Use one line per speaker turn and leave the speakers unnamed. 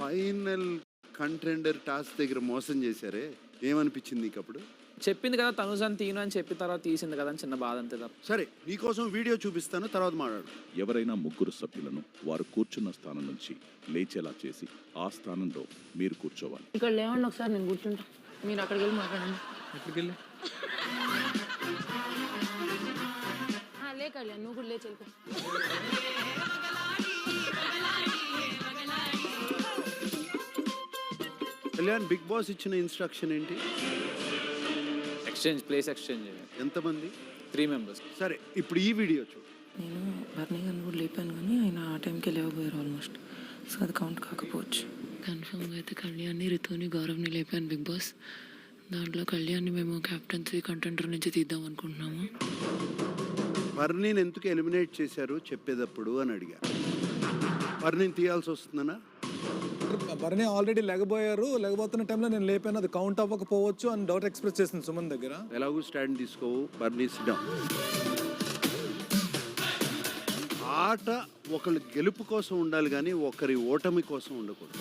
Final contender task దగ్గర మోసం చేశారే, ఏమనిపించింది నీకు అప్పుడు?
చెప్పింది కదా తనుజాని తీను అని చెప్పిన తర్వాత తీసింది కదా అని చిన్న బాధ అంతే తప్ప.
సరే, నీకోసం వీడియో చూపిస్తాను, తర్వాత మాట్లాడు.
ఎవరైనా ముగ్గురు సభ్యులను వారు కూర్చున్న స్థానం నుంచి లేచేలా చేసి ఆ స్థానంలో మీరు కూర్చోవాలి.
ఇక్కడ లేవండి ఒకసారి, నేను కూర్చుంటా, మీరు అక్కడికి వెళ్ళి మాట్లాడండి.
ఎక్కడికి వెళ్ళి
లే కళ్యాణ్, నువ్వు కూడా లేచి వెళ్ళిపో.
కళ్యాణ్, బిగ్ బాస్ ఇచ్చిన ఇన్స్ట్రక్షన్ ఏంటి?
ప్లేస్ ఎక్స్చేంజ్
ఎంతమంది?
3 members.
సరే, ఇప్పుడు ఈ వీడియో చూడు.
నేను బర్నీ గారిని కూడా లేపాను, కానీ ఆయన ఆ టైంకి లేవబోయారు ఆల్మోస్ట్. సో అది కౌంట్ కాకపోవచ్చు. కన్ఫర్మ్గా అయితే కళ్యాణ్ని, రితుని, గౌరవ్ని లేపాను బిగ్ బాస్. దాంట్లో కళ్యాణ్ని మేము క్యాప్టెన్సీ కంటెండర్ నుంచి తీద్దాం అనుకుంటున్నాము.
బర్నీని ఎందుకు ఎలిమినేట్ చేశారు చెప్పేటప్పుడు అని అడిగా. బర్నీని తీయాల్సి వస్తుందనా?
బర్నీ ఆల్రెడీ లేకపోతున్న టైంలో నేను లేపాను, అది కౌంట్ అవ్వకపోవచ్చు అని డౌట్ ఎక్స్ప్రెస్ చేసింది సుమన్ దగ్గర.
ఎలాగూ స్టాండ్ తీసుకోవు, బర్నీ సిద్ధం. ఆట ఒకళ్ళు గెలుపు కోసం ఉండాలి కానీ ఒకరి ఓటమి కోసం ఉండకూడదు.